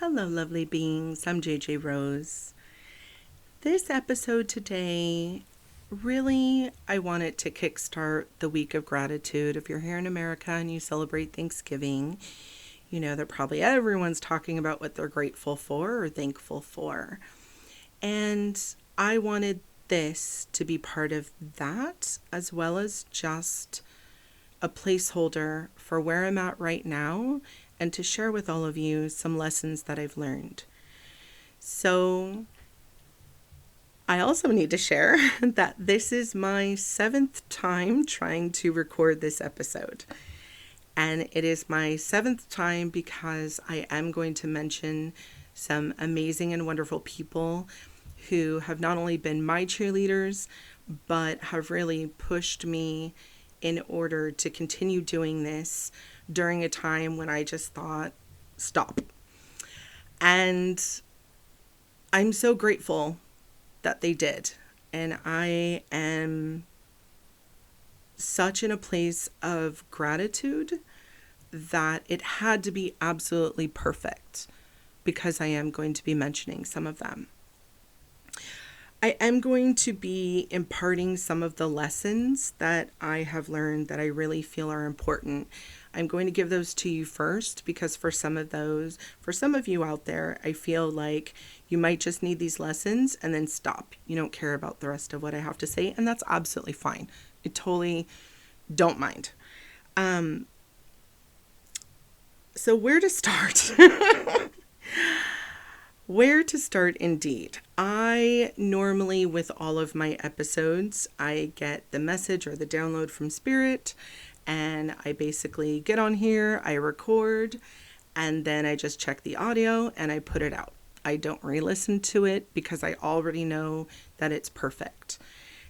Hello, lovely beings. I'm JJ Rose. This episode today, really, I wanted to kickstart the week of gratitude. If you're here in America and you celebrate Thanksgiving, you know that probably everyone's talking about what they're grateful for or thankful for. And I wanted this to be part of that, as well as just a placeholder for where I'm at right now and to share with all of you some lessons that I've learned. So I also need to share that this is my 7th time trying to record this episode. And it is my 7th time because I am going to mention some amazing and wonderful people who have not only been my cheerleaders, but have really pushed me in order to continue doing this during a time when I just thought, stop. And I'm so grateful that they did. And I am such in a place of gratitude that it had to be absolutely perfect because I am going to be mentioning some of them. I am going to be imparting some of the lessons that I have learned that I really feel are important. I'm going to give those to you first because for some of you out there, I feel like you might just need these lessons and then stop. You don't care about the rest of what I have to say, and that's absolutely fine. I totally don't mind. So where to start? Where to start indeed. I normally, with all of my episodes, I get the message or the download from Spirit, and I basically get on here, I record, and then I just check the audio and I put it out. I don't re-listen to it because I already know that it's perfect.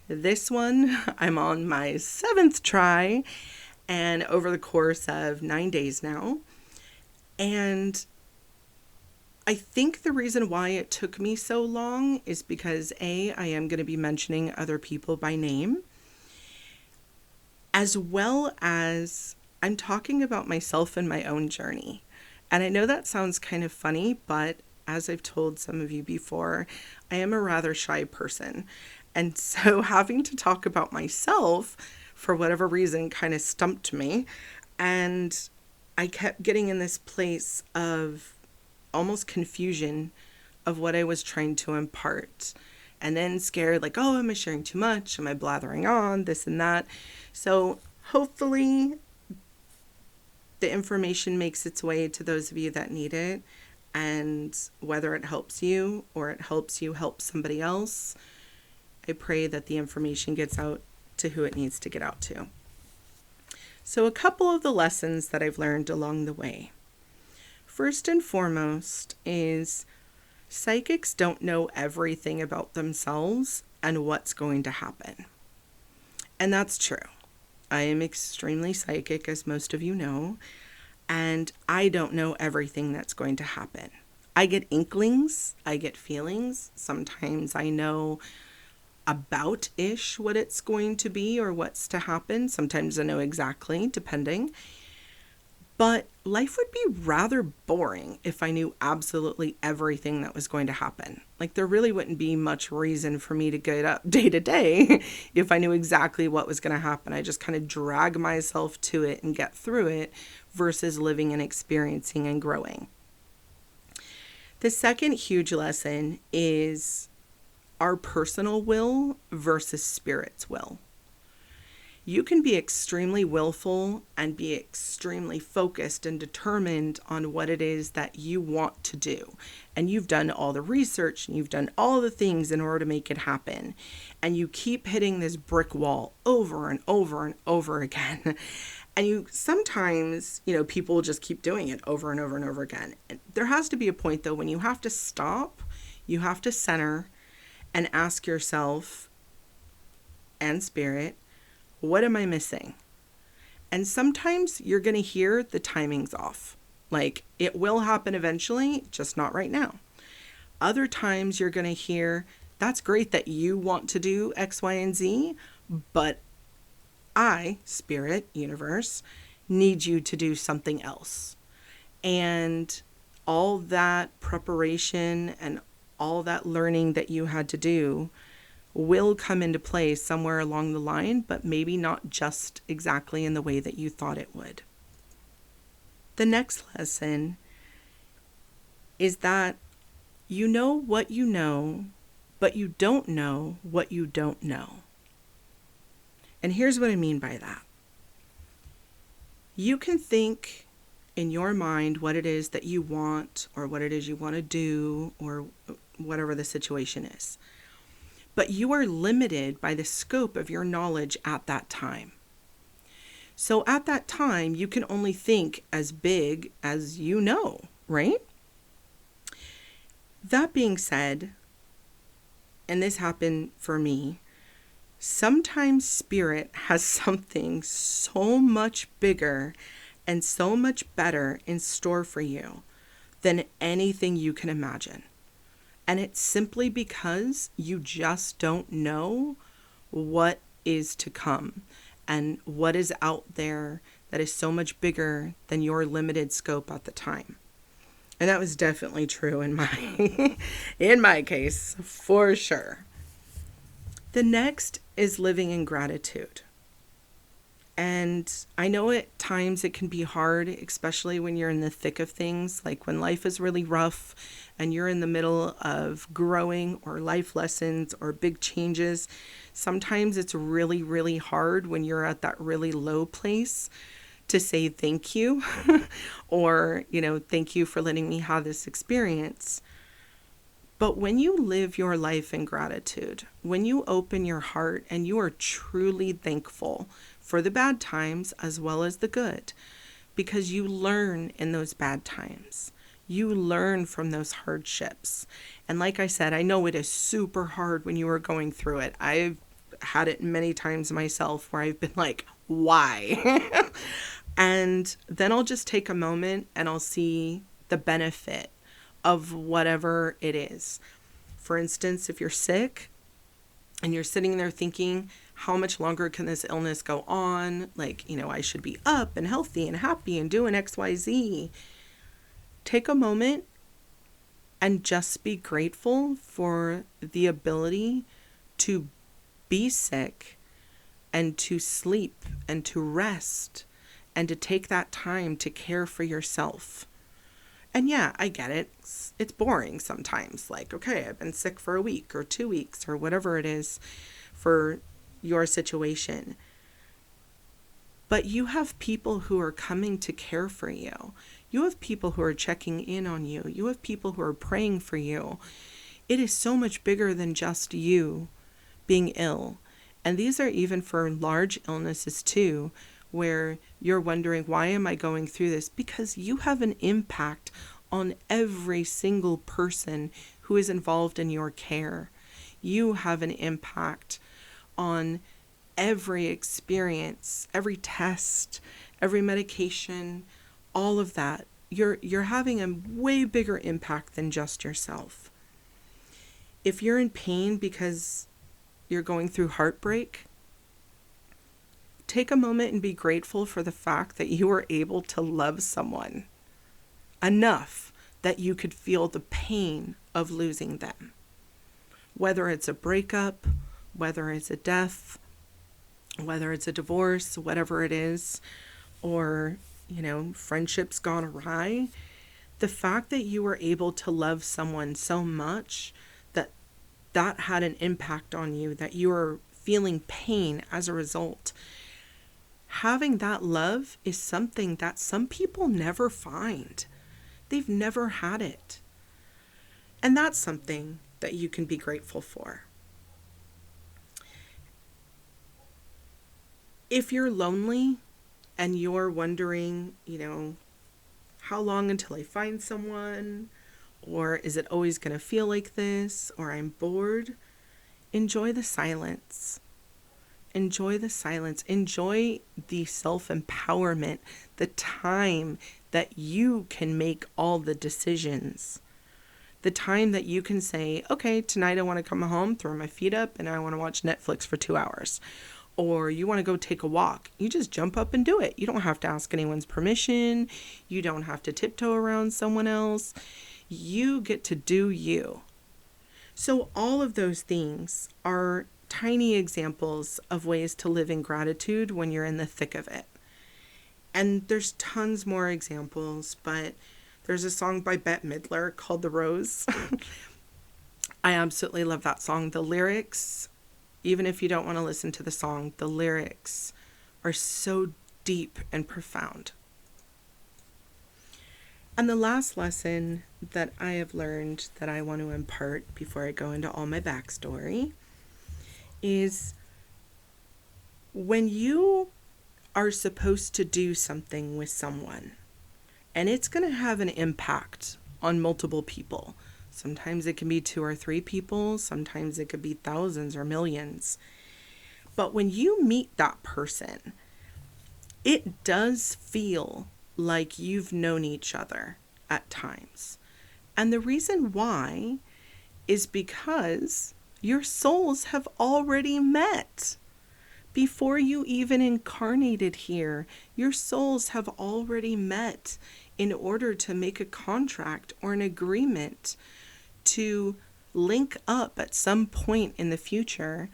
This one, I'm on my 7th try, and over the course of 9 days now, and I think the reason why it took me so long is because I am going to be mentioning other people by name, as well as I'm talking about myself and my own journey. And I know that sounds kind of funny, but as I've told some of you before, I am a rather shy person. And so having to talk about myself, for whatever reason, kind of stumped me. And I kept getting in this place of almost confusion of what I was trying to impart, and then scared like, oh, am I sharing too much? Am I blathering on this and that? So hopefully the information makes its way to those of you that need it, and whether it helps you or it helps you help somebody else, I pray that the information gets out to who it needs to get out to. So a couple of the lessons that I've learned along the way. First and foremost is psychics don't know everything about themselves and what's going to happen. And that's true. I am extremely psychic, as most of you know, and I don't know everything that's going to happen. I get inklings, I get feelings. Sometimes I know about-ish what it's going to be or what's to happen. Sometimes I know exactly, depending. But life would be rather boring if I knew absolutely everything that was going to happen. Like, there really wouldn't be much reason for me to get up day to day if I knew exactly what was going to happen. I just kind of drag myself to it and get through it versus living and experiencing and growing. The second huge lesson is our personal will versus Spirit's will. You can be extremely willful and be extremely focused and determined on what it is that you want to do. And you've done all the research and you've done all the things in order to make it happen. And you keep hitting this brick wall over and over and over again. And you sometimes, people will just keep doing it over and over and over again. And there has to be a point, though, when you have to stop, you have to center and ask yourself and Spirit, what am I missing? And sometimes you're going to hear the timing's off. Like, it will happen eventually, just not right now. Other times you're going to hear, that's great that you want to do X, Y, and Z, but I, Spirit, Universe, need you to do something else. And all that preparation and all that learning that you had to do will come into play somewhere along the line, but maybe not just exactly in the way that you thought it would. The next lesson is that you know what you know, but you don't know what you don't know. And here's what I mean by that. You can think in your mind what it is that you want or what it is you want to do or whatever the situation is. But you are limited by the scope of your knowledge at that time. So at that time, you can only think as big as you know, right? That being said, and this happened for me, sometimes spirit has something so much bigger and so much better in store for you than anything you can imagine. And it's simply because you just don't know what is to come and what is out there that is so much bigger than your limited scope at the time. And that was definitely true in my case, for sure. The next is living in gratitude. And I know at times it can be hard, especially when you're in the thick of things, like when life is really rough and you're in the middle of growing or life lessons or big changes. Sometimes it's really, really hard when you're at that really low place to say thank you or, thank you for letting me have this experience. But when you live your life in gratitude, when you open your heart and you are truly thankful for the bad times as well as the good, because you learn in those bad times. You learn from those hardships. And like I said, I know it is super hard when you are going through it. I've had it many times myself where I've been like, why? And then I'll just take a moment and I'll see the benefit of whatever it is. For instance, if you're sick and you're sitting there thinking, how much longer can this illness go on? I should be up and healthy and happy and doing X, Y, Z. Take a moment and just be grateful for the ability to be sick and to sleep and to rest and to take that time to care for yourself. And yeah, I get it. It's boring sometimes. Okay, I've been sick for a week or 2 weeks or whatever it is for your situation. But you have people who are coming to care for you. You have people who are checking in on you. You have people who are praying for you. It is so much bigger than just you being ill. And these are even for large illnesses too, where you're wondering, why am I going through this? Because you have an impact on every single person who is involved in your care. You have an impact on every experience, every test, every medication, all of that. You're having a way bigger impact than just yourself. If you're in pain because you're going through heartbreak, take a moment and be grateful for the fact that you were able to love someone enough that you could feel the pain of losing them. Whether it's a breakup, whether it's a death, whether it's a divorce, whatever it is, or, friendships gone awry, the fact that you were able to love someone so much that had an impact on you, that you were feeling pain as a result. Having that love is something that some people never find. They've never had it. And that's something that you can be grateful for. If you're lonely and you're wondering, how long until I find someone? Or is it always going to feel like this? Or I'm bored? Enjoy the silence. Enjoy the silence. Enjoy the self-empowerment, the time that you can make all the decisions. The time that you can say, okay, tonight I want to come home, throw my feet up, and I want to watch Netflix for 2 hours. or you want to go take a walk, you just jump up and do it. You don't have to ask anyone's permission. You don't have to tiptoe around someone else. You get to do you. So all of those things are tiny examples of ways to live in gratitude when you're in the thick of it. And there's tons more examples, but there's a song by Bette Midler called The Rose. I absolutely love that song. The lyrics, even if you don't want to listen to the song, the lyrics are so deep and profound. And the last lesson that I have learned that I want to impart before I go into all my backstory is when you are supposed to do something with someone, and it's going to have an impact on multiple people. Sometimes it can be 2 or 3 people. Sometimes it could be thousands or millions. But when you meet that person, it does feel like you've known each other at times. And the reason why is because your souls have already met. Before you even incarnated here, your souls have already met in order to make a contract or an agreement to link up at some point in the future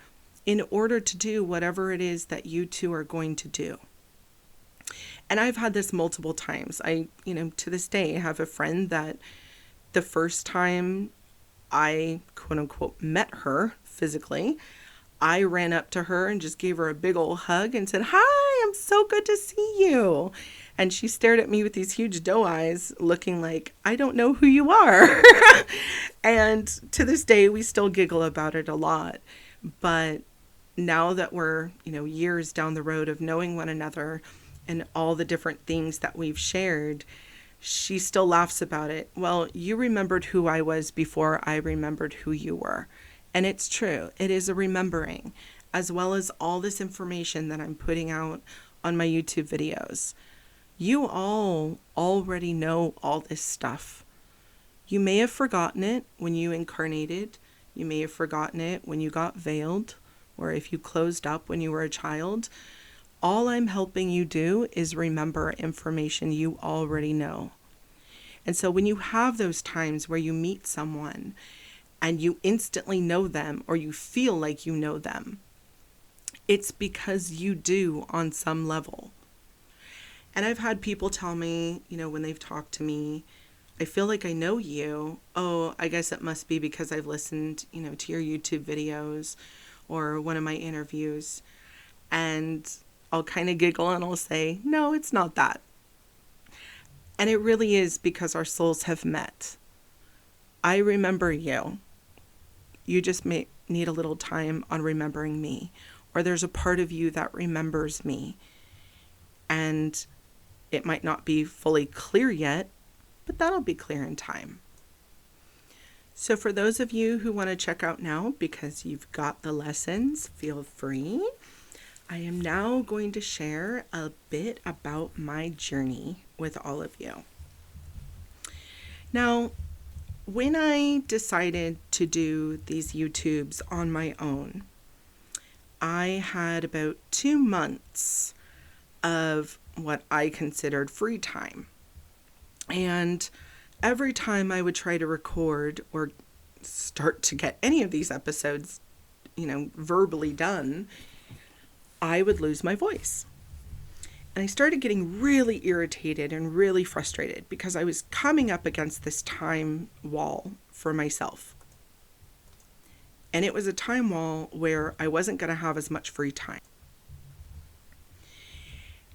in order to do whatever it is that you two are going to do. And I've had this multiple times. To this day, have a friend that the first time I, quote unquote, met her physically, I ran up to her and just gave her a big old hug and said, "Hi, I'm so good to see you." And she stared at me with these huge doe eyes looking like, "I don't know who you are." And to this day, we still giggle about it a lot. But now that we're, years down the road of knowing one another and all the different things that we've shared, she still laughs about it. "Well, you remembered who I was before I remembered who you were." And it's true. It is a remembering, as well as all this information that I'm putting out on my YouTube videos. You all already know all this stuff. You may have forgotten it when you incarnated. You may have forgotten it when you got veiled, or if you closed up when you were a child. All I'm helping you do is remember information you already know. And so when you have those times where you meet someone and you instantly know them, or you feel like you know them, it's because you do on some level. And I've had people tell me, when they've talked to me, "I feel like I know you." "Oh, I guess it must be because I've listened, to your YouTube videos or one of my interviews." And I'll kind of giggle and I'll say, "No, it's not that." And it really is because our souls have met. I remember you. You just may need a little time on remembering me, or there's a part of you that remembers me. And it might not be fully clear yet, but that'll be clear in time. So for those of you who want to check out now because you've got the lessons, feel free. I am now going to share a bit about my journey with all of you. Now, when I decided to do these YouTubes on my own, I had about 2 months of what I considered free time. And every time I would try to record or start to get any of these episodes, verbally done, I would lose my voice. And I started getting really irritated and really frustrated because I was coming up against this time wall for myself. And it was a time wall where I wasn't going to have as much free time.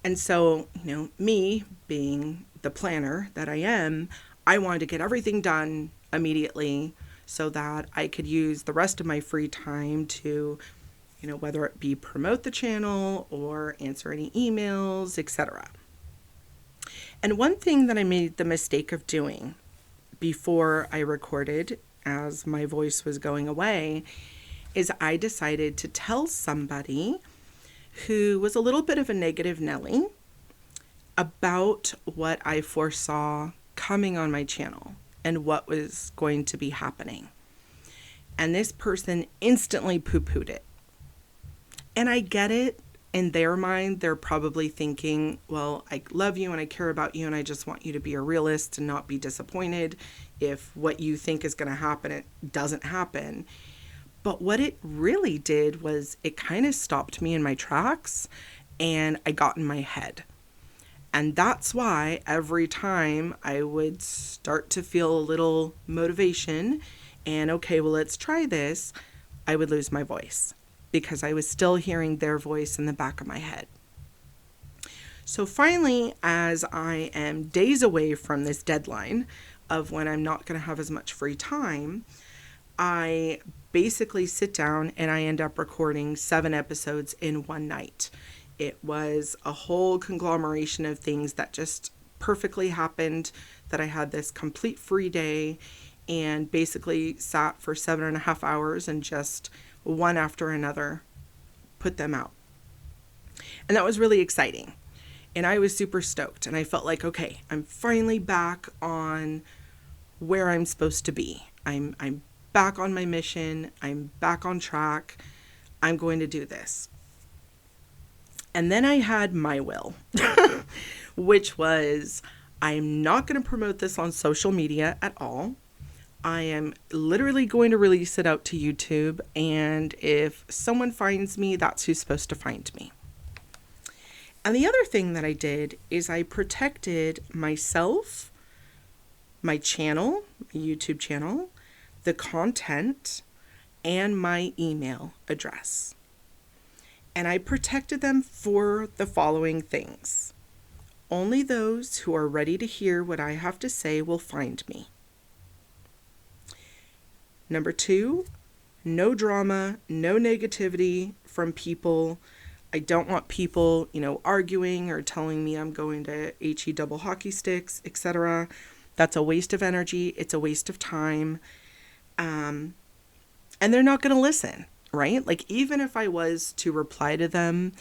And so, me being the planner that I am, I wanted to get everything done immediately so that I could use the rest of my free time to, whether it be promote the channel or answer any emails, etc. And one thing that I made the mistake of doing before I recorded, as my voice was going away, is I decided to tell somebody who was a little bit of a negative Nelly about what I foresaw coming on my channel and what was going to be happening. And this person instantly poo-pooed it. And I get it. In their mind, they're probably thinking, well, I love you and I care about you and I just want you to be a realist and not be disappointed if what you think is going to happen, it doesn't happen. But what it really did was it kind of stopped me in my tracks and I got in my head. And that's why every time I would start to feel a little motivation and, okay, well, let's try this, I would lose my voice because I was still hearing their voice in the back of my head. So finally, as I am days away from this deadline of when I'm not going to have as much free time, I basically sit down and I end up recording 7 episodes in one night. It was a whole conglomeration of things that just perfectly happened, that I had this complete free day and basically sat for 7.5 hours and just one after another put them out. And that was really exciting. And I was super stoked. And I felt like, okay, I'm finally back on where I'm supposed to be. I'm back on my mission. I'm back on track. I'm going to do this. And then I had my will, which was, I'm not going to promote this on social media at all. I am literally going to release it out to YouTube. And if someone finds me, that's who's supposed to find me. And the other thing that I did is I protected myself, my channel, my YouTube channel, the content, and my email address. And I protected them for the following things. Only those who are ready to hear what I have to say will find me. Number 2, no drama, no negativity from people. I don't want people, arguing or telling me I'm going to HE double hockey sticks, etc. That's a waste of energy. It's a waste of time. And they're not going to listen, right? Like, even if I was to reply to them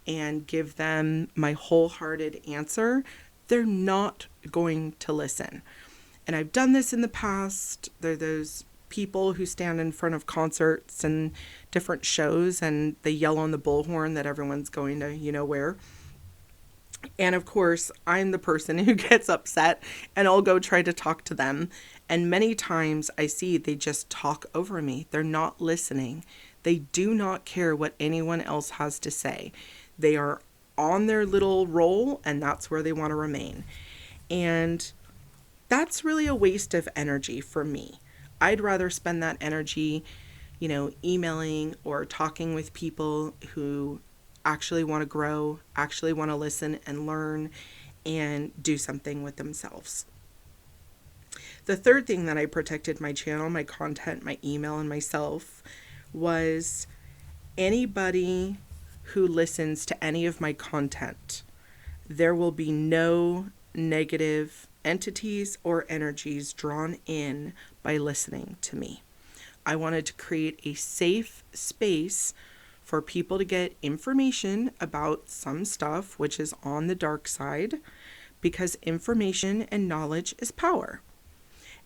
and give them my wholehearted answer, they're not going to listen. And I've done this in the past. There are those people who stand in front of concerts and different shows and they yell on the bullhorn that everyone's going to, where. And of course, I'm the person who gets upset and I'll go try to talk to them. And many times I see they just talk over me. They're not listening. They do not care what anyone else has to say. They are on their little roll and that's where they want to remain. And that's really a waste of energy for me. I'd rather spend that energy, emailing or talking with people who actually want to grow, actually want to listen and learn and do something with themselves. The third thing that I protected my channel, my content, my email, and myself was anybody who listens to any of my content. There will be no negative entities or energies drawn in by listening to me. I wanted to create a safe space for people to get information about some stuff which is on the dark side, because information and knowledge is power.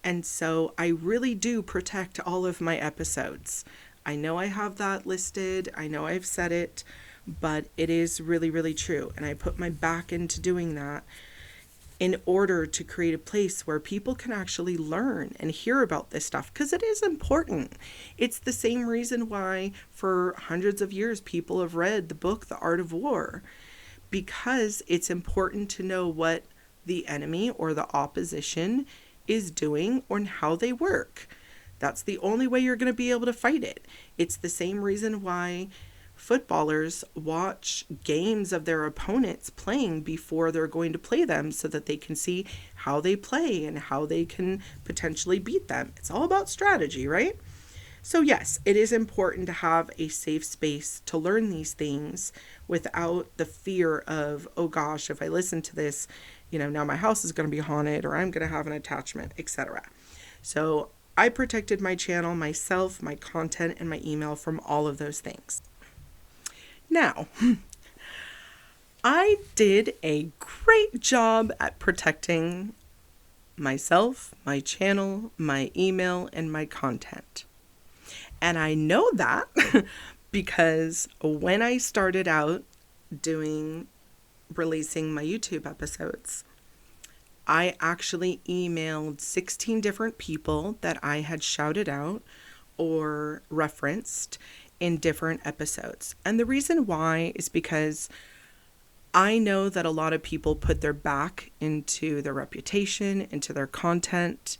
And so I really do protect all of my episodes. I know I have that listed. I know I've said it, but it is really, really true. And I put my back into doing that in order to create a place where people can actually learn and hear about this stuff, because it is important. It's the same reason why for hundreds of years people have read the book, The Art of War, because it's important to know what the enemy or the opposition is doing or how they work. That's the only way you're going to be able to fight it. It's the same reason why footballers watch games of their opponents playing before they're going to play them, so that they can see how they play and how they can potentially beat them. It's all about strategy, right? So yes, it is important to have a safe space to learn these things without the fear of, oh gosh, if I listen to this, now my house is going to be haunted or I'm going to have an attachment, etc. So I protected my channel, myself, my content, and my email from all of those things. Now, I did a great job at protecting myself, my channel, my email, and my content. And I know that because when I started out releasing my YouTube episodes, I actually emailed 16 different people that I had shouted out or referenced in different episodes. And the reason why is because I know that a lot of people put their back into their reputation, into their content,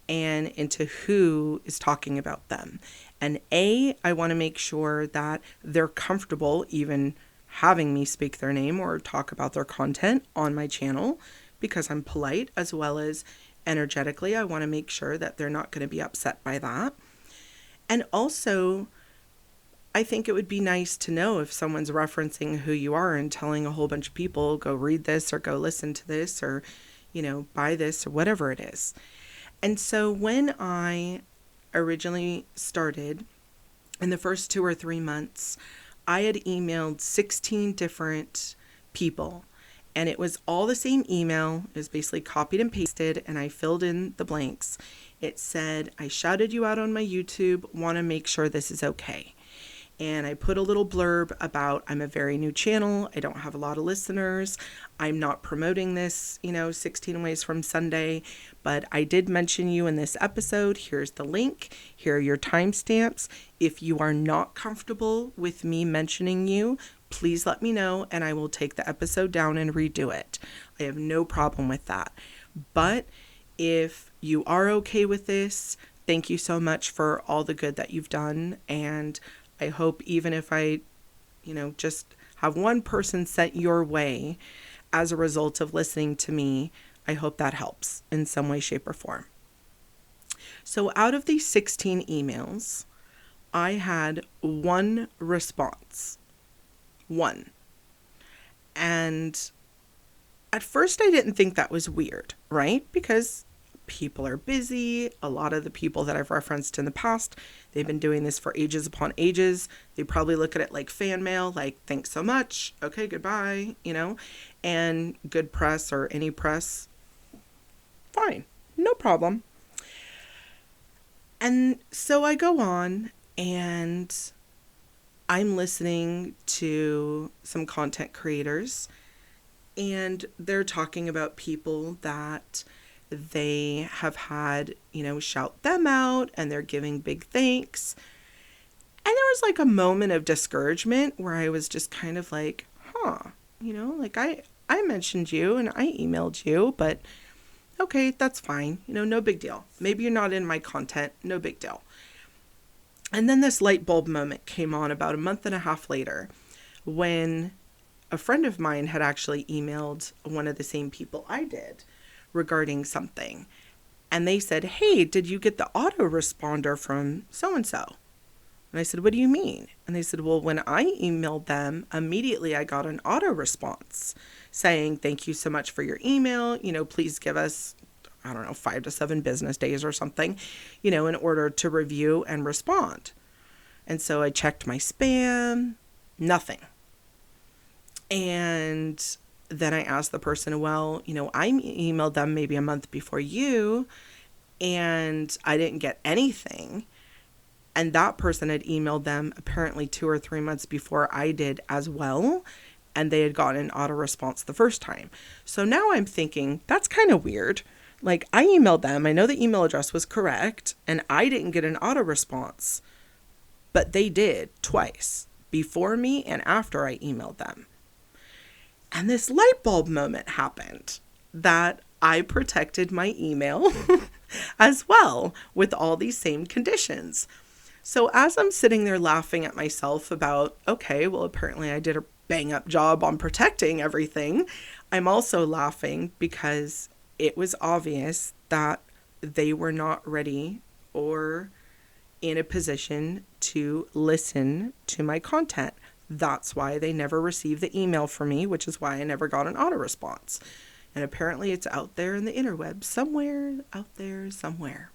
and into who is talking about them. And I want to make sure that they're comfortable even having me speak their name or talk about their content on my channel, because I'm polite, as well as energetically, I want to make sure that they're not going to be upset by that. And also, I think it would be nice to know if someone's referencing who you are and telling a whole bunch of people, go read this or go listen to this or, buy this or whatever it is. And so when I originally started, in the first 2 or 3 months, I had emailed 16 different people, and it was all the same email. It was basically copied and pasted, and I filled in the blanks. It said, I shouted you out on my YouTube, want to make sure this is okay. And I put a little blurb about, I'm a very new channel. I don't have a lot of listeners. I'm not promoting this, 16 ways from Sunday, but I did mention you in this episode. Here's the link. Here are your timestamps. If you are not comfortable with me mentioning you, please let me know and I will take the episode down and redo it. I have no problem with that. But if you are okay with this, thank you so much for all the good that you've done. And I hope even if I, just have one person sent your way as a result of listening to me, I hope that helps in some way, shape, or form. So out of these 16 emails, I had one response. One. And at first I didn't think that was weird, right? Because people are busy. A lot of the people that I've referenced in the past, they've been doing this for ages upon ages. They probably look at it like fan mail, like, thanks so much. Okay, goodbye, and good press or any press. Fine, no problem. And so I go on and I'm listening to some content creators, and they're talking about people that they have had, shout them out, and they're giving big thanks. And there was like a moment of discouragement where I was just kind of like, I mentioned you and I emailed you, but okay, that's fine. No big deal. Maybe you're not in my content. No big deal. And then this light bulb moment came on about a month and a half later, when a friend of mine had actually emailed one of the same people I did regarding something. And they said, hey, did you get the autoresponder from so-and-so? And I said, what do you mean? And they said, well, when I emailed them, immediately I got an auto response saying, thank you so much for your email. Please give us, 5 to 7 business days or something, in order to review and respond. And so I checked my spam, nothing. And then I asked the person, well, I emailed them maybe a month before you, and I didn't get anything. And that person had emailed them apparently 2 or 3 months before I did as well, and they had gotten an auto response the first time. So now I'm thinking, that's kind of weird. Like, I emailed them, I know the email address was correct, and I didn't get an auto response, but they did twice, before me and after I emailed them. And this light bulb moment happened that I protected my email as well with all these same conditions. So as I'm sitting there laughing at myself about, okay, well, apparently I did a bang up job on protecting everything, I'm also laughing because it was obvious that they were not ready or in a position to listen to my content. That's why they never received the email from me, which is why I never got an auto response. And apparently it's out there in the interweb, somewhere out there, somewhere.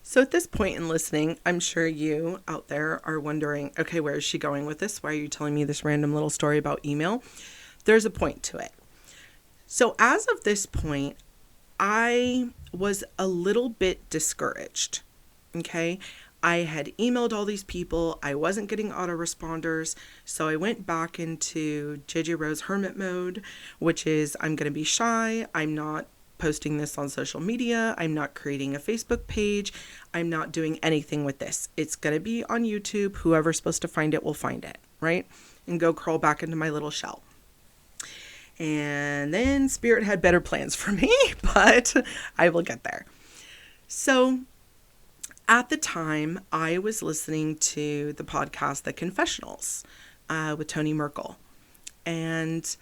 So at this point in listening, I'm sure you out there are wondering, okay, where is she going with this? Why are you telling me this random little story about email? There's a point to it. So as of this point, I was a little bit discouraged. Okay. I had emailed all these people. I wasn't getting autoresponders. So I went back into JJ Rose hermit mode, which is I'm going to be shy. I'm not posting this on social media. I'm not creating a Facebook page. I'm not doing anything with this. It's going to be on YouTube. Whoever's supposed to find it will find it, right? And go crawl back into my little shell. And then Spirit had better plans for me, but I will get there. So at the time, I was listening to the podcast, The Confessionals, with Tony Merkel. And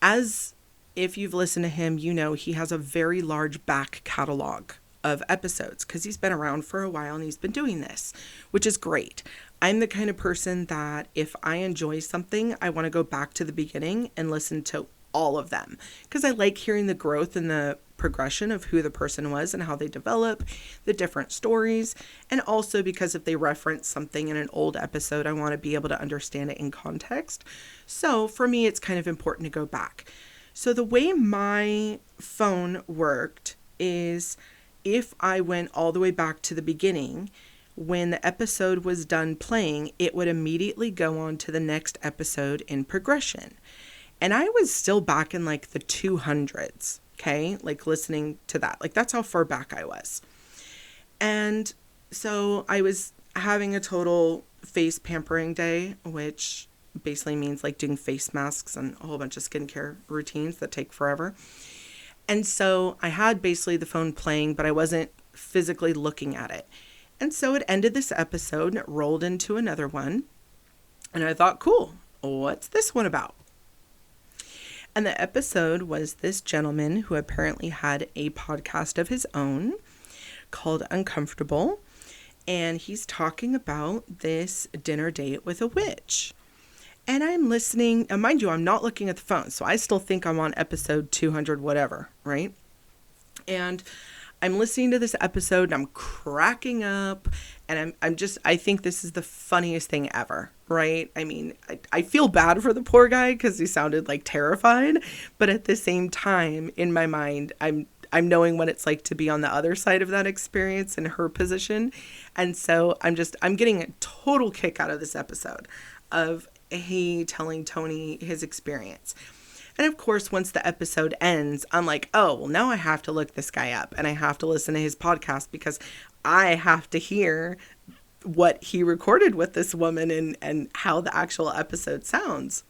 as if you've listened to him, you know he has a very large back catalog of episodes because he's been around for a while and he's been doing this, which is great. I'm the kind of person that if I enjoy something, I want to go back to the beginning and listen to all of them because I like hearing the growth and the progression of who the person was and how they develop the different stories. And also because if they reference something in an old episode, I want to be able to understand it in context. So for me, it's kind of important to go back. So the way my phone worked is if I went all the way back to the beginning, when the episode was done playing, it would immediately go on to the next episode in progression. And I was still back in like the 200s, okay? Like listening to that. Like that's how far back I was. And so I was having a total face pampering day, which basically means like doing face masks and a whole bunch of skincare routines that take forever. And so I had basically the phone playing, but I wasn't physically looking at it. And so it ended this episode and it rolled into another one. And I thought, cool, what's this one about? And the episode was this gentleman who apparently had a podcast of his own called Uncomfortable. And he's talking about this dinner date with a witch. And I'm listening, and mind you, I'm not looking at the phone. So I still think I'm on episode 200, whatever, right? And I'm listening to this episode and I'm cracking up and I think this is the funniest thing ever, right? I mean, I feel bad for the poor guy because he sounded like terrified, but at the same time, in my mind, I'm knowing what it's like to be on the other side of that experience in her position. And so I'm getting a total kick out of this episode of he telling Tony his experience. And of course, once the episode ends, I'm like, oh, well, now I have to look this guy up and I have to listen to his podcast because I have to hear what he recorded with this woman and how the actual episode sounds.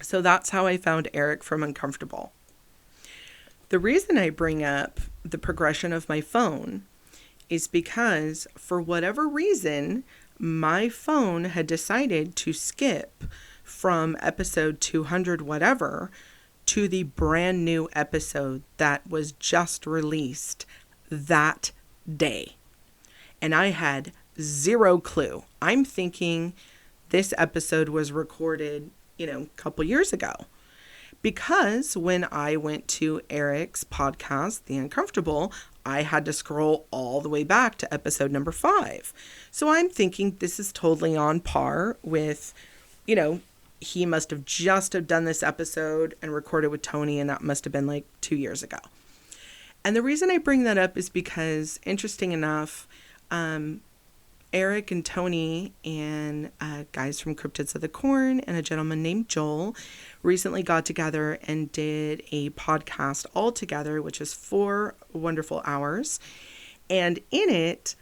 So that's how I found Erick from Uncomfortable. The reason I bring up the progression of my phone is because for whatever reason, my phone had decided to skip from episode 200 whatever to the brand new episode that was just released that day. And I had zero clue. I'm thinking this episode was recorded, a couple years ago. Because when I went to Erick's podcast, The Uncomfortable, I had to scroll all the way back to episode number 5. So I'm thinking this is totally on par with, he must have just have done this episode and recorded with Tony, and that must have been like 2 years ago. And the reason I bring that up is because, interesting enough, Erick and Tony and guys from Cryptids of the Corn and a gentleman named Joel recently got together and did a podcast all together, which is 4 wonderful hours. And in it,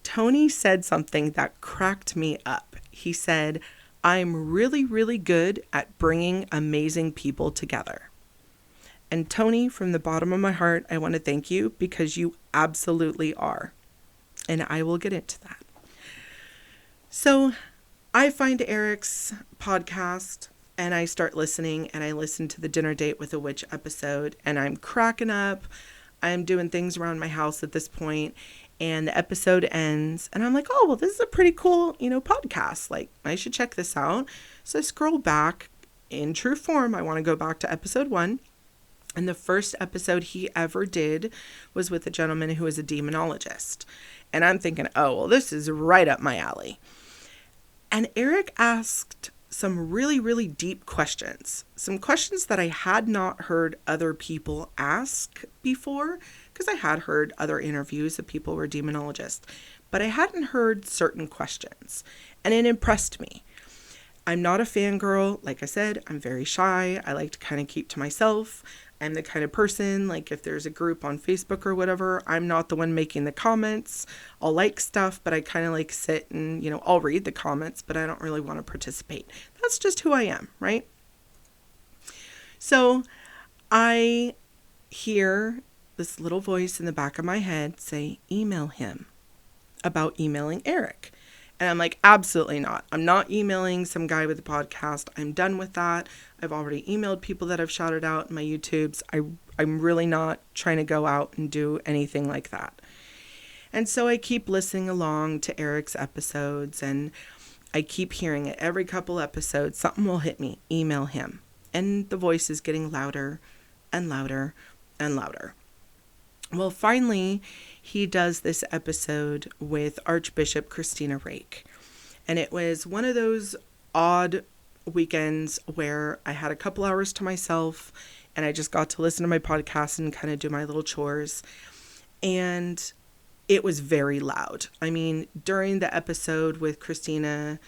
Tony said something that cracked me up. He said, I'm really, really good at bringing amazing people together. And Tony, from the bottom of my heart, I want to thank you because you absolutely are. And I will get into that. So I find Erick's podcast and I start listening and I listen to the Dinner Date with a Witch episode and I'm cracking up. I'm doing things around my house at this point and the episode ends and I'm like, oh, well, this is a pretty cool, podcast. Like I should check this out. So I scroll back in true form. I want to go back to episode 1. And the first episode he ever did was with a gentleman who is a demonologist. And I'm thinking, oh, well, this is right up my alley. And Erick asked some really, really deep questions. Some questions that I had not heard other people ask before. Because because I had heard other interviews that people were demonologists, but I hadn't heard certain questions, and it impressed me. I'm not a fangirl. Like I said, I'm very shy. I like to kind of keep to myself. I'm the kind of person, like if there's a group on Facebook or whatever, I'm not the one making the comments. I'll like stuff, but I kind of like sit and, I'll read the comments, but I don't really want to participate. That's just who I am, right? So I hear this little voice in the back of my head say, email him, about emailing Erick. And I'm like, absolutely not. I'm not emailing some guy with a podcast. I'm done with that. I've already emailed people that I've shouted out in my YouTubes. I'm really not trying to go out and do anything like that. And so I keep listening along to Erick's episodes, and I keep hearing it. Every couple episodes, something will hit me. Email him. And the voice is getting louder and louder and louder. Well, finally, he does this episode with Archbishop Christina Rake. And it was one of those odd weekends where I had a couple hours to myself and I just got to listen to my podcast and kind of do my little chores. And it was very loud. I mean, during the episode with Christina,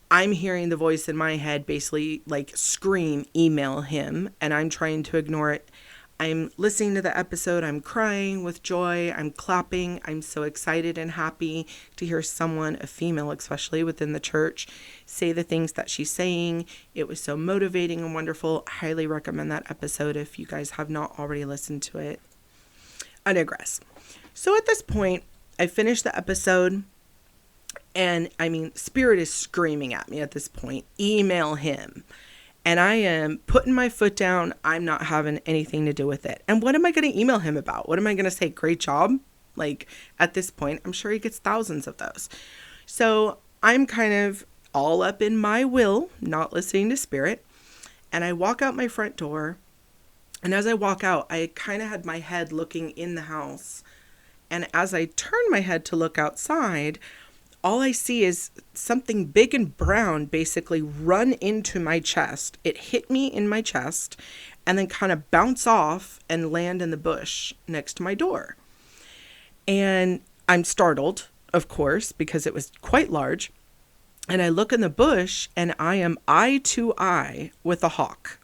I'm hearing the voice in my head basically like scream, email him, and I'm trying to ignore it. I'm listening to the episode, I'm crying with joy, I'm clapping, I'm so excited and happy to hear someone, a female especially within the church, say the things that she's saying. It was so motivating and wonderful. I highly recommend that episode if you guys have not already listened to it. I digress. So at this point, I finished the episode, and I mean, Spirit is screaming at me at this point, email him. And I am putting my foot down. I'm not having anything to do with it. And what am I going to email him about? What am I going to say? Great job? Like, at this point, I'm sure he gets thousands of those. So I'm kind of all up in my will, not listening to Spirit. And I walk out my front door. And as I walk out, I kind of had my head looking in the house. And as I turn my head to look outside, all I see is something big and brown basically run into my chest. It hit me in my chest and then kind of bounce off and land in the bush next to my door. And I'm startled, of course, because it was quite large. And I look in the bush and I am eye to eye with a hawk.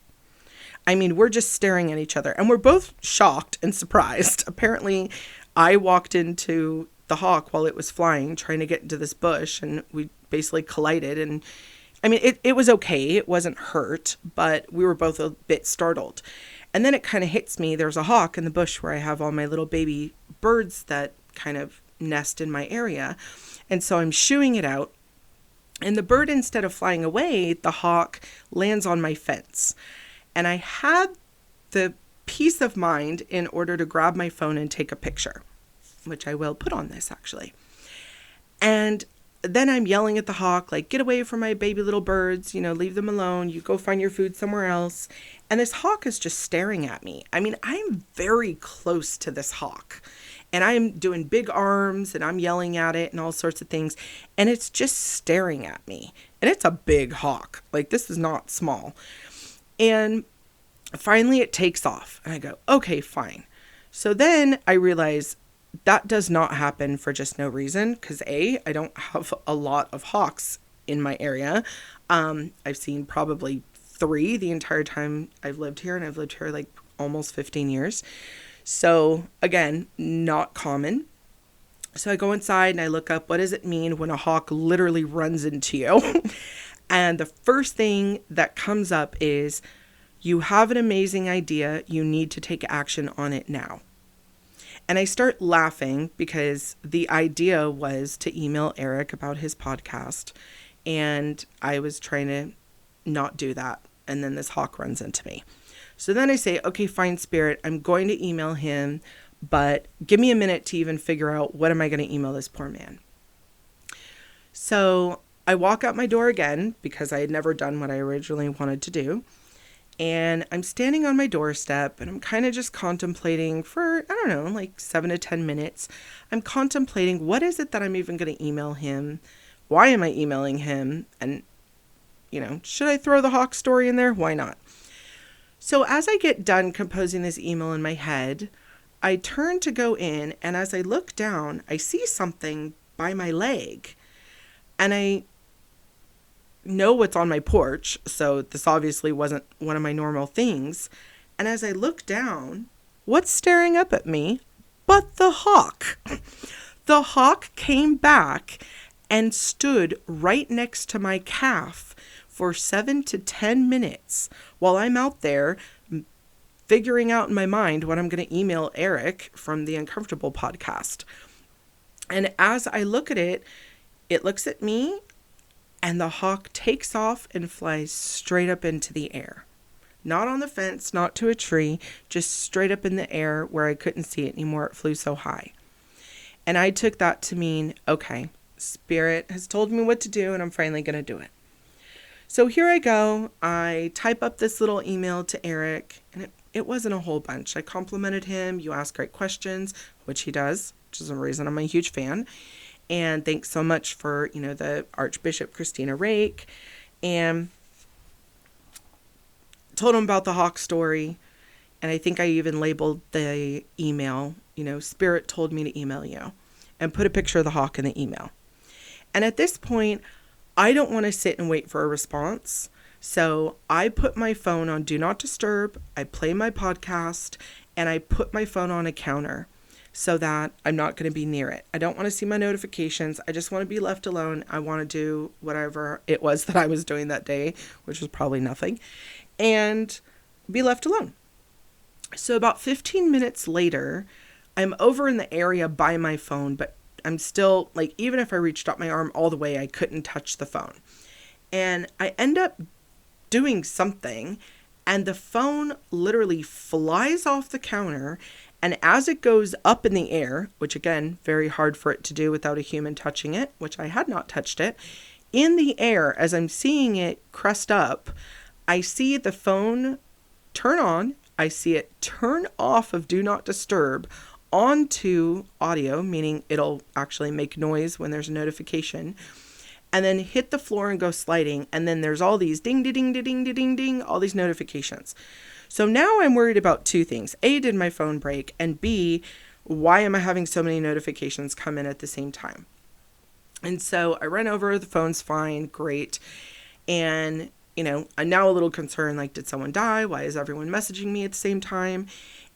I mean, we're just staring at each other and we're both shocked and surprised. Apparently, I walked into the hawk while it was flying, trying to get into this bush, and we basically collided. And I mean, it was okay. It wasn't hurt, but we were both a bit startled. And then it kind of hits me. There's a hawk in the bush where I have all my little baby birds that kind of nest in my area. And so I'm shooing it out. And the bird, instead of flying away, the hawk lands on my fence. And I had the peace of mind in order to grab my phone and take a picture, which I will put on this actually. And then I'm yelling at the hawk, like, get away from my baby little birds, leave them alone. You go find your food somewhere else. And this hawk is just staring at me. I mean, I'm very close to this hawk and I'm doing big arms and I'm yelling at it and all sorts of things. And it's just staring at me, and it's a big hawk. Like, this is not small. And finally it takes off and I go, okay, fine. So then I realize that does not happen for just no reason, because I don't have a lot of hawks in my area. I've seen probably 3 the entire time I've lived here, and I've lived here like almost 15 years. So again, not common. So I go inside and I look up, what does it mean when a hawk literally runs into you? And the first thing that comes up is, you have an amazing idea. You need to take action on it now. And I start laughing because the idea was to email Erick about his podcast. And I was trying to not do that. And then this hawk runs into me. So then I say, okay, fine, Spirit, I'm going to email him, but give me a minute to even figure out what am I going to email this poor man. So I walk out my door again because I had never done what I originally wanted to do. And I'm standing on my doorstep and I'm kind of just contemplating for, 7 to 10 minutes. I'm contemplating, what is it that I'm even going to email him? Why am I emailing him? And, should I throw the hawk story in there? Why not? So as I get done composing this email in my head, I turn to go in, and as I look down, I see something by my leg. And I know what's on my porch, so this obviously wasn't one of my normal things. And as I look down, what's staring up at me but the hawk? The hawk came back and stood right next to my calf for 7 to 10 minutes while I'm out there figuring out in my mind what I'm going to email Erick from the Uncomfortable podcast. And as I look at it, it looks at me, and the hawk takes off and flies straight up into the air. Not on the fence, not to a tree, just straight up in the air where I couldn't see it anymore. It flew so high. And I took that to mean, okay, Spirit has told me what to do, and I'm finally going to do it. So here I go. I type up this little email to Erick, and it wasn't a whole bunch. I complimented him. You ask great questions, which he does, which is a reason I'm a huge fan. And thanks so much for, the Archbishop Christina Rake. And told him about the hawk story. And I think I even labeled the email, Spirit told me to email you. And put a picture of the hawk in the email. And at this point, I don't want to sit and wait for a response. So I put my phone on Do Not Disturb. I play my podcast. And I put my phone on a counter, so that I'm not going to be near it. I don't want to see my notifications. I just want to be left alone. I want to do whatever it was that I was doing that day, which was probably nothing, and be left alone. So about 15 minutes later, I'm over in the area by my phone, but I'm still, even if I reached out my arm all the way, I couldn't touch the phone. And I end up doing something, and the phone literally flies off the counter. And as it goes up in the air, which again, very hard for it to do without a human touching it, which I had not touched it, in the air, as I'm seeing it crest up, I see the phone turn on. I see it turn off of Do Not Disturb onto audio, meaning it'll actually make noise when there's a notification, and then hit the floor and go sliding. And then there's all these ding, ding, ding, ding, ding, ding, ding, all these notifications. So now I'm worried about two things. A, did my phone break? And B, why am I having so many notifications come in at the same time? And so I run over, the phone's fine, great. And, I'm now a little concerned, did someone die? Why is everyone messaging me at the same time?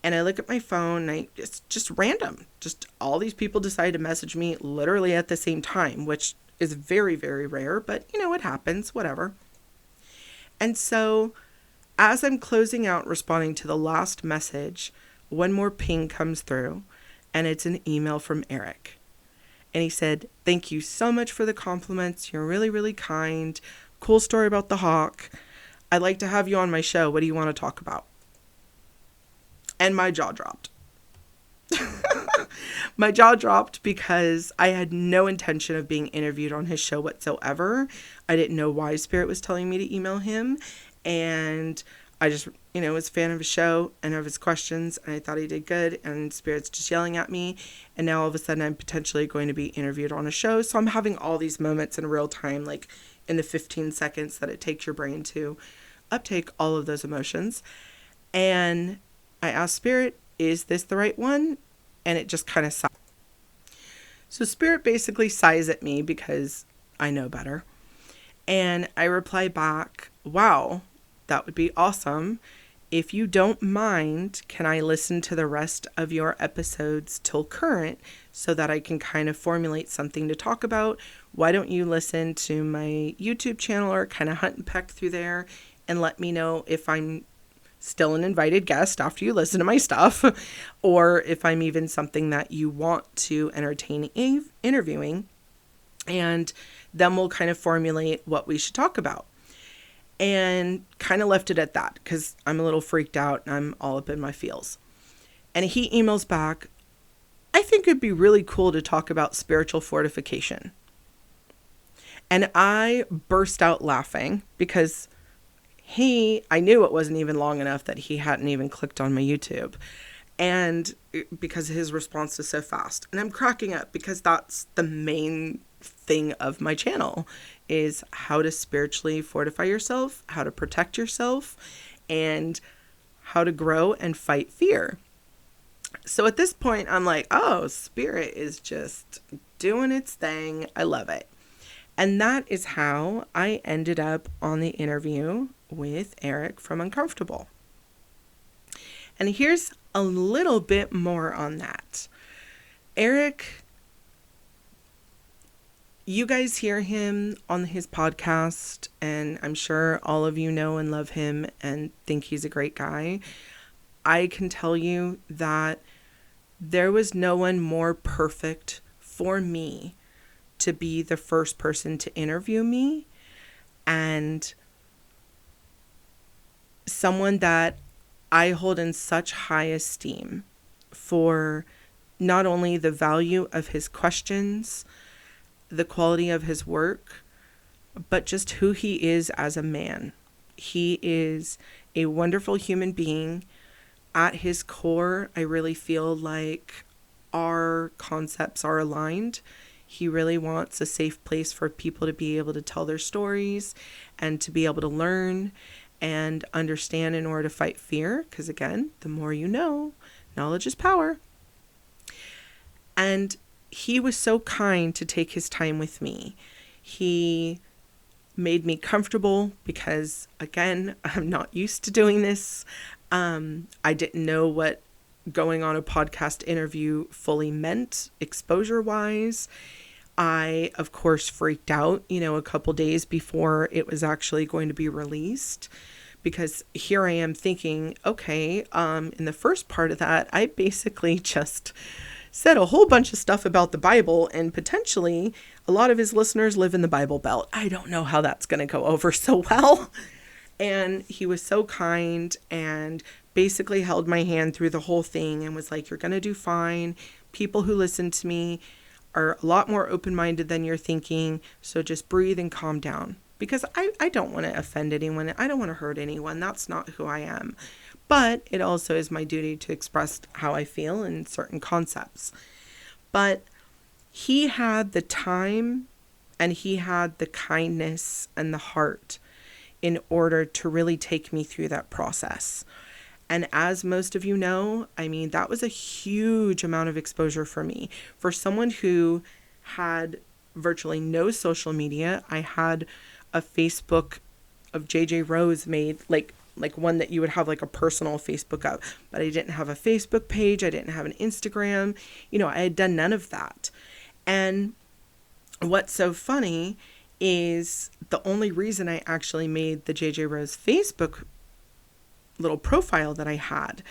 And I look at my phone, and it's just random. Just all these people decide to message me literally at the same time, which is very, very rare, but, it happens, whatever. And so as I'm closing out responding to the last message, one more ping comes through, and it's an email from Erick. And he said, "Thank you so much for the compliments. You're really, really kind. Cool story about the hawk. I'd like to have you on my show. What do you want to talk about?" And my jaw dropped. My jaw dropped because I had no intention of being interviewed on his show whatsoever. I didn't know why Spirit was telling me to email him. And I just, was a fan of his show and of his questions. And I thought he did good. And Spirit's just yelling at me. And now all of a sudden I'm potentially going to be interviewed on a show. So I'm having all these moments in real time, in the 15 seconds that it takes your brain to uptake all of those emotions. And I asked Spirit, is this the right one? And it just kind of sighed. So Spirit basically sighs at me because I know better. And I reply back, wow, that would be awesome. If you don't mind, can I listen to the rest of your episodes till current so that I can kind of formulate something to talk about? Why don't you listen to my YouTube channel or kind of hunt and peck through there and let me know if I'm still an invited guest after you listen to my stuff, or if I'm even something that you want to entertain interviewing, and then we'll kind of formulate what we should talk about. And kind of left it at that because I'm a little freaked out and I'm all up in my feels. And he emails back, "I think it'd be really cool to talk about spiritual fortification." And I burst out laughing because I knew it wasn't even long enough that he hadn't even clicked on my YouTube. And because his response was so fast. And I'm cracking up because that's the main thing of my channel, is how to spiritually fortify yourself, how to protect yourself. And how to grow and fight fear. So at this point, I'm like, oh, spirit is just doing its thing. I love it. And that is how I ended up on the interview with Erick from Uncomfortable. And here's a little bit more on that. Erick, you guys hear him on his podcast, and I'm sure all of you know and love him and think he's a great guy. I can tell you that there was no one more perfect for me to be the first person to interview me, and someone that I hold in such high esteem for not only the value of his questions, the quality of his work, but just who he is as a man. He is a wonderful human being. At his core, I really feel like our concepts are aligned. He really wants a safe place for people to be able to tell their stories and to be able to learn and understand in order to fight fear. Because again, the more you know, knowledge is power. And he was so kind to take his time with me. He made me comfortable because, again, I'm not used to doing this. I didn't know what going on a podcast interview fully meant exposure-wise. I, of course, freaked out, a couple days before it was actually going to be released, because here I am thinking, okay, in the first part of that, I basically just said a whole bunch of stuff about the Bible, and potentially a lot of his listeners live in the Bible Belt. I don't know how that's going to go over so well. And he was so kind and basically held my hand through the whole thing and was like, you're going to do fine. People who listen to me are a lot more open-minded than you're thinking. So just breathe and calm down, because I don't want to offend anyone. I don't want to hurt anyone. That's not who I am. But it also is my duty to express how I feel in certain concepts. But he had the time and he had the kindness and the heart in order to really take me through that process. And as most of you know, that was a huge amount of exposure for me. For someone who had virtually no social media, I had a Facebook of JJ Rose made, like one that you would have like a personal Facebook of, but I didn't have a Facebook page. I didn't have an Instagram. I had done none of that. And what's so funny is the only reason I actually made the JJ Rose Facebook little profile that I had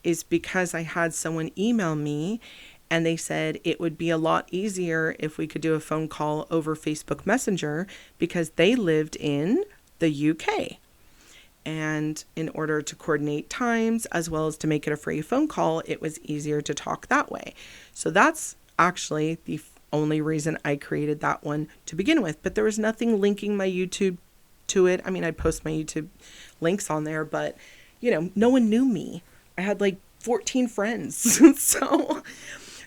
is because I had someone email me and they said it would be a lot easier if we could do a phone call over Facebook Messenger, because they lived in the UK. And in order to coordinate times as well as to make it a free phone call, it was easier to talk that way. So that's actually the only reason I created that one to begin with. But there was nothing linking my YouTube to it. I'd post my YouTube links on there, but no one knew me. I had like 14 friends.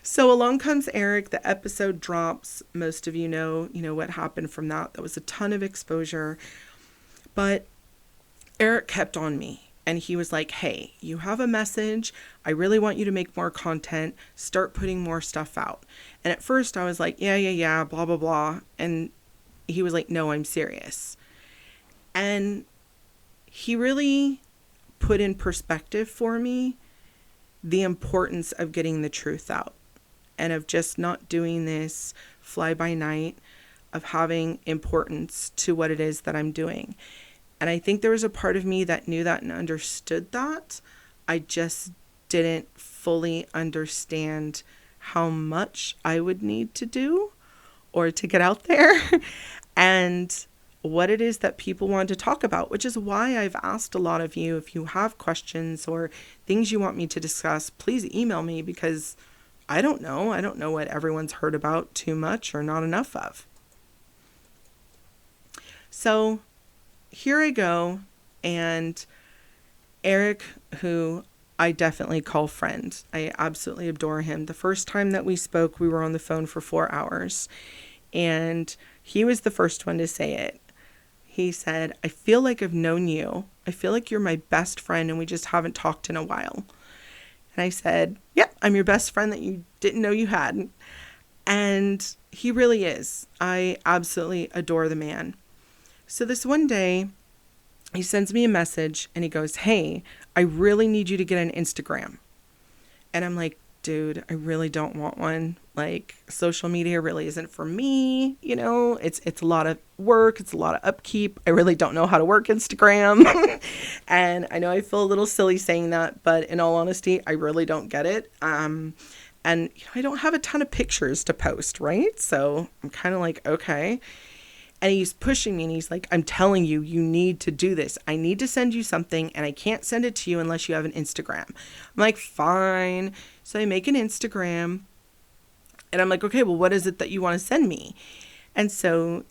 So along comes Erick. The episode drops. Most of you know what happened from that. That was a ton of exposure. But Erick kept on me, and he was like, hey, you have a message. I really want you to make more content. Start putting more stuff out. And at first I was like, yeah, blah, blah, blah. And he was like, no, I'm serious. And he really put in perspective for me the importance of getting the truth out and of just not doing this fly by night, of having importance to what it is that I'm doing. And I think there was a part of me that knew that and understood that. I just didn't fully understand how much I would need to do or to get out there and what it is that people want to talk about, which is why I've asked a lot of you, if you have questions or things you want me to discuss, please email me, because I don't know what everyone's heard about too much or not enough of. So here I go, and Erick, who I definitely call friend, I absolutely adore him. The first time that we spoke, we were on the phone for 4 hours, and he was the first one to say it. He said, I feel like I've known you. I feel like you're my best friend and we just haven't talked in a while. And I said, yep, I'm your best friend that you didn't know you had. And he really is. I absolutely adore the man. So this one day, he sends me a message and he goes, hey, I really need you to get an Instagram. And I'm like, dude, I really don't want one. Like, social media really isn't for me. You know, it's a lot of work. It's a lot of upkeep. I really don't know how to work Instagram. And I know I feel a little silly saying that, but in all honesty, I really don't get it. And I don't have a ton of pictures to post, right? So I'm kind of like, okay. And he's pushing me and he's like, I'm telling you, you need to do this. I need to send you something and I can't send it to you unless you have an Instagram. I'm like, fine. So I make an Instagram and I'm like, okay, well, what is it that you want to send me? And so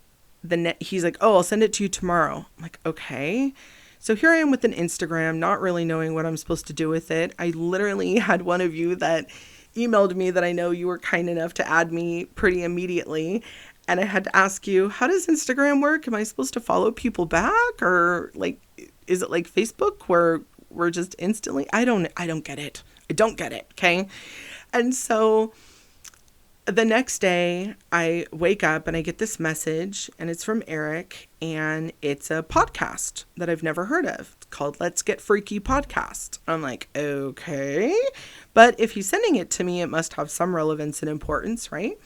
he's like, oh, I'll send it to you tomorrow. I'm like, okay. So here I am with an Instagram, not really knowing what I'm supposed to do with it. I literally had one of you that emailed me that I know you were kind enough to add me pretty immediately. And I had to ask you, how does Instagram work? Am I supposed to follow people back? Or like, is it like Facebook where we're just instantly? I don't get it. I don't get it. Okay. And so the next day I wake up and I get this message and it's from Erick and it's a podcast that I've never heard of. It's called Let's Get Freaky Podcast. I'm like, okay. But if he's sending it to me, it must have some relevance and importance, right?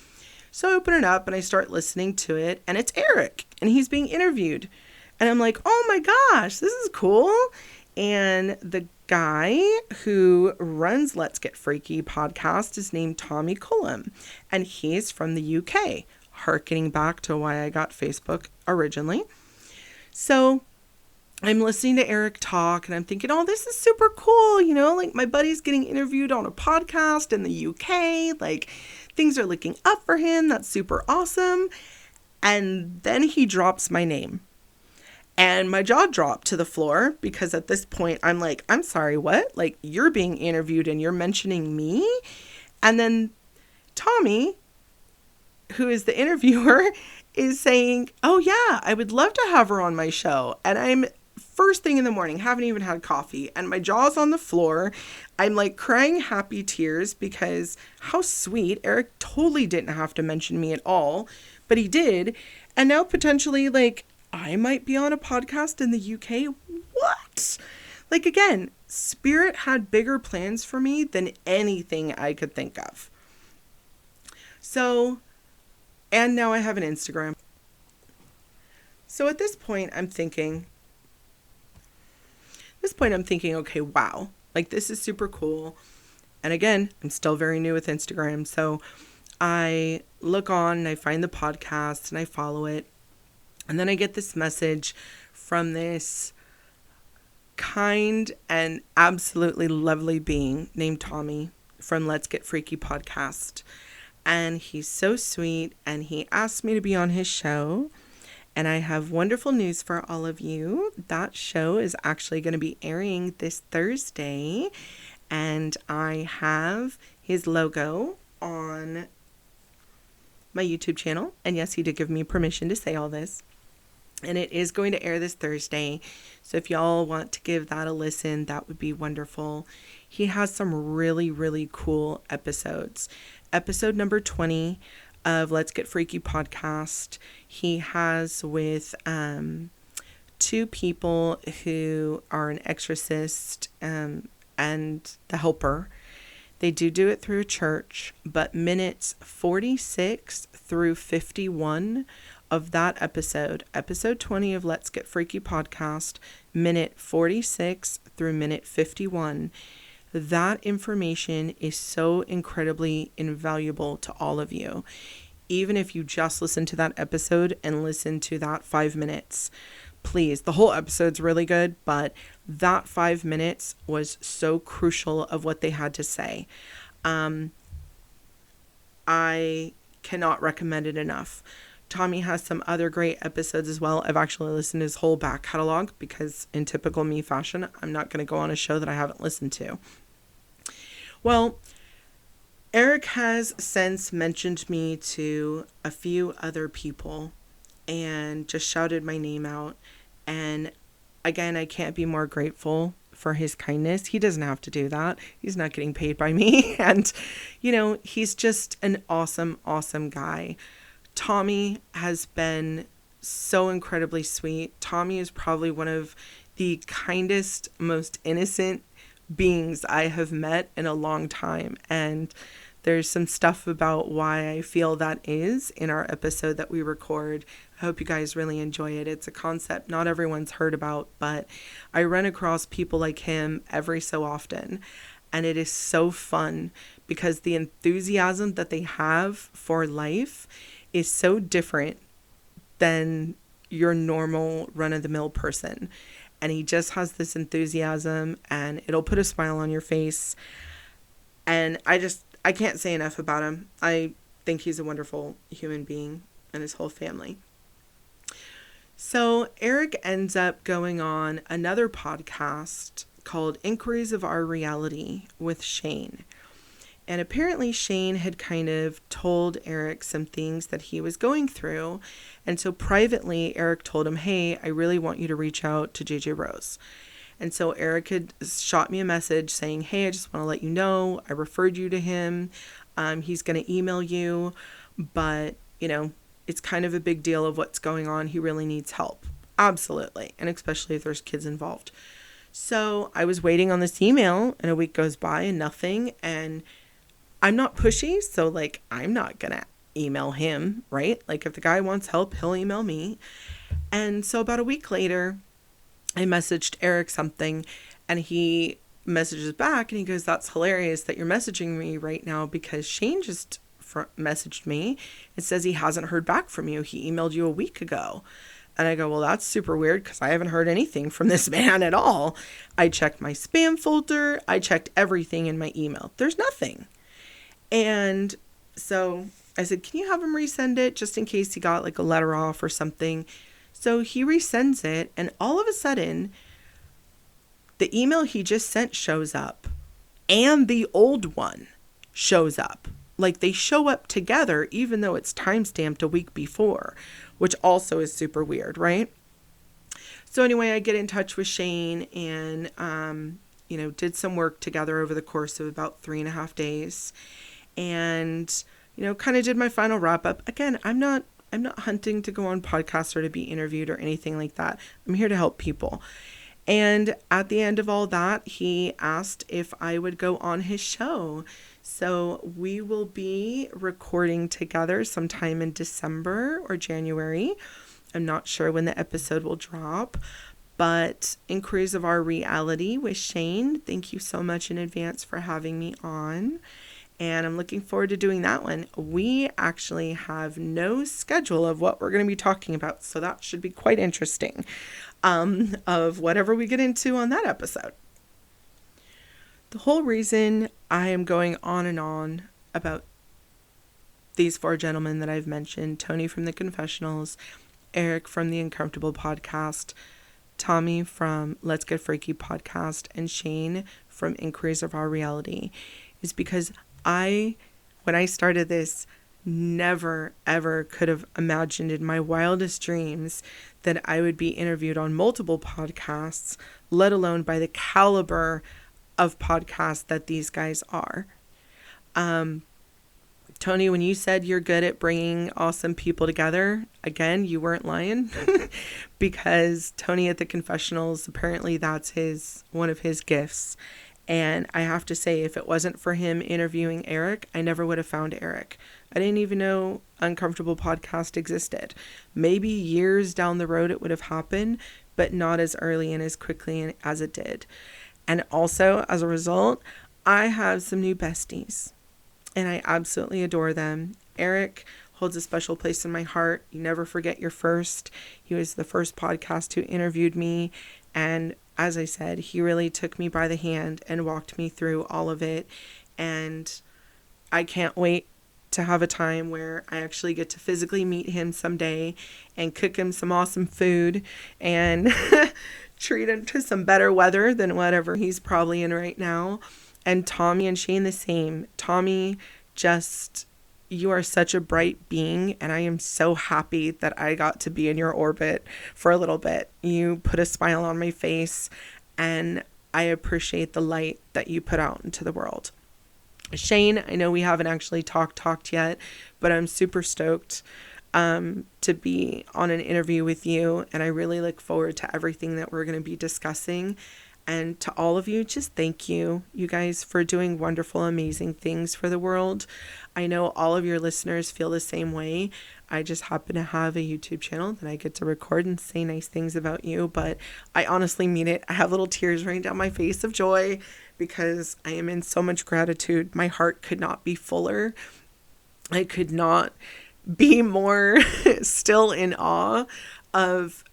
So I open it up and I start listening to it and it's Erick and he's being interviewed. And I'm like, oh my gosh, this is cool. And the guy who runs Let's Get Freaky podcast is named Tommy Cullum and he's from the UK, hearkening back to why I got Facebook originally. So I'm listening to Erick talk and I'm thinking, oh, this is super cool. You know, like my buddy's getting interviewed on a podcast in the UK. Like things are looking up for him. That's super awesome. And then he drops my name. And my jaw dropped to the floor because at this point I'm like, I'm sorry, what? Like you're being interviewed and you're mentioning me? And then Tommy, who is the interviewer, is saying, oh yeah, I would love to have her on my show. And I'm first thing in the morning, haven't even had coffee, and my jaw's on the floor. I'm like crying happy tears because how sweet. Erick totally didn't have to mention me at all, but he did. And now potentially like I might be on a podcast in the UK. What? Like again, Spirit had bigger plans for me than anything I could think of. So, and now I have an Instagram. So at this point I'm thinking, okay, wow, like this is super cool. And again, I'm still very new with Instagram. So I look on and I find the podcast and I follow it. And then I get this message from this kind and absolutely lovely being named Tommy from Let's Get Freaky Podcast. And he's so sweet and he asked me to be on his show. And I have wonderful news for all of you. That show is actually going to be airing this Thursday. And I have his logo on my YouTube channel. And yes, he did give me permission to say all this. And it is going to air this Thursday. So if y'all want to give that a listen, that would be wonderful. He has some really, really cool episodes. Episode number 20 of Let's Get Freaky Podcast, he has with two people who are an exorcist and the helper. They do it through a church, but minutes 46 through 51 of that episode 20 of Let's Get Freaky Podcast, minute 46 through minute 51, that information is so incredibly invaluable to all of you. Even if you just listen to that episode and listen to that 5 minutes, please, the whole episode's really good, but that 5 minutes was so crucial of what they had to say. I cannot recommend it enough. Tommy has some other great episodes as well. I've actually listened to his whole back catalog because in typical me fashion, I'm not going to go on a show that I haven't listened to. Well, Erick has since mentioned me to a few other people, and just shouted my name out. And again, I can't be more grateful for his kindness. He doesn't have to do that. He's not getting paid by me. And, he's just an awesome, awesome guy. Tommy has been so incredibly sweet. Tommy is probably one of the kindest, most innocent beings I have met in a long time. And there's some stuff about why I feel that is in our episode that we record. I hope you guys really enjoy it. It's a concept not everyone's heard about, but I run across people like him every so often. And it is so fun because the enthusiasm that they have for life is so different than your normal run-of-the-mill person. And he just has this enthusiasm, and it'll put a smile on your face. And I can't say enough about him. I think he's a wonderful human being and his whole family. So Erick ends up going on another podcast called Inquiries of Our Reality with Shane. And apparently Shane had kind of told Erick some things that he was going through. And so privately, Erick told him, hey, I really want you to reach out to JJ Rose. And so Erick had shot me a message saying, hey, I just want to let you know, I referred you to him. He's going to email you, but, it's kind of a big deal of what's going on. He really needs help. Absolutely. And especially if there's kids involved. So I was waiting on this email, and a week goes by and nothing. And I'm not pushy, so I'm not going to email him, right? If the guy wants help, he'll email me. And so about a week later, I messaged Erick something, and he messages back and he goes, that's hilarious that you're messaging me right now because Shane just messaged me. It says he hasn't heard back from you. He emailed you a week ago. And I go, well, that's super weird because I haven't heard anything from this man at all. I checked my spam folder. I checked everything in my email. There's nothing. And so I said, can you have him resend it just in case he got a letter off or something? So he resends it, and all of a sudden, the email he just sent shows up, and the old one shows up. They show up together, even though it's timestamped a week before, which also is super weird, right? So anyway, I get in touch with Shane and, did some work together over the course of about 3.5 days, and, kind of did my final wrap up. Again, I'm not hunting to go on podcasts or to be interviewed or anything like that. I'm here to help people. And at the end of all that, he asked if I would go on his show. So we will be recording together sometime in December or January. I'm not sure when the episode will drop, but Inquiries of Our Reality with Shane, thank you so much in advance for having me on. And I'm looking forward to doing that one. We actually have no schedule of what we're going to be talking about, so that should be quite interesting, of whatever we get into on that episode. The whole reason I am going on and on about these 4 gentlemen that I've mentioned, Tony from the Confessionals, Erick from the Uncomfortable Podcast, Tommy from Let's Get Freaky Podcast, and Shane from Inquiries of Our Reality, is because when I started this, never, ever could have imagined in my wildest dreams that I would be interviewed on multiple podcasts, let alone by the caliber of podcasts that these guys are. Tony, when you said you're good at bringing awesome people together, again, you weren't lying because Tony at the Confessionals, apparently that's one of his gifts. And I have to say, if it wasn't for him interviewing Erick, I never would have found Erick. I didn't even know Uncomfortable Podcast existed. Maybe years down the road it would have happened, but not as early and as quickly as it did. And also, as a result, I have some new besties, and I absolutely adore them. Erick holds a special place in my heart. You never forget your first. He was the first podcast who interviewed me, and as I said, he really took me by the hand and walked me through all of it. And I can't wait to have a time where I actually get to physically meet him someday and cook him some awesome food and treat him to some better weather than whatever he's probably in right now. And Tommy and Shane the same. Tommy just You are such a bright being, and I am so happy that I got to be in your orbit for a little bit. You put a smile on my face, and I appreciate the light that you put out into the world. Shane, I know we haven't actually talked yet, but I'm super stoked to be on an interview with you, and I really look forward to everything that we're going to be discussing. And to all of you, just thank you guys, for doing wonderful, amazing things for the world. I know all of your listeners feel the same way. I just happen to have a YouTube channel that I get to record and say nice things about you, but I honestly mean it. I have little tears running down my face of joy because I am in so much gratitude. My heart could not be fuller. I could not be more still in awe of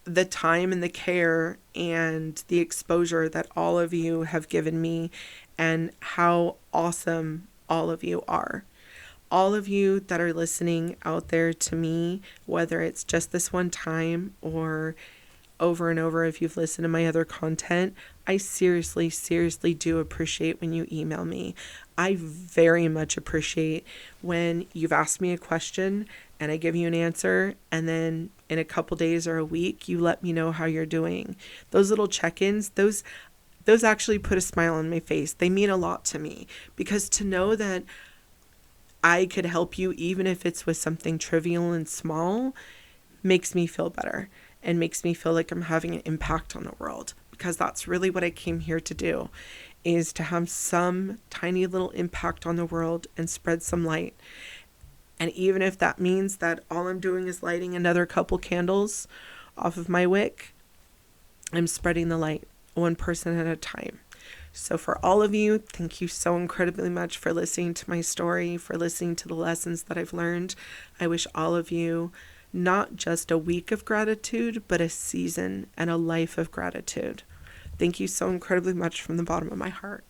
the time and the care and the exposure that all of you have given me, and how awesome all of you are. All of you that are listening out there to me, whether it's just this one time or over and over if you've listened to my other content, I seriously do appreciate when you email me. I very much appreciate when you've asked me a question and I give you an answer, and then in a couple days or a week, you let me know how you're doing. Those little check-ins, those actually put a smile on my face. They mean a lot to me, because to know that I could help you, even if it's with something trivial and small, makes me feel better and makes me feel like I'm having an impact on the world, because that's really what I came here to do, is to have some tiny little impact on the world and spread some light. And even if that means that all I'm doing is lighting another couple candles off of my wick, I'm spreading the light one person at a time. So for all of you, thank you so incredibly much for listening to my story, for listening to the lessons that I've learned. I wish all of you not just a week of gratitude, but a season and a life of gratitude. Thank you so incredibly much from the bottom of my heart.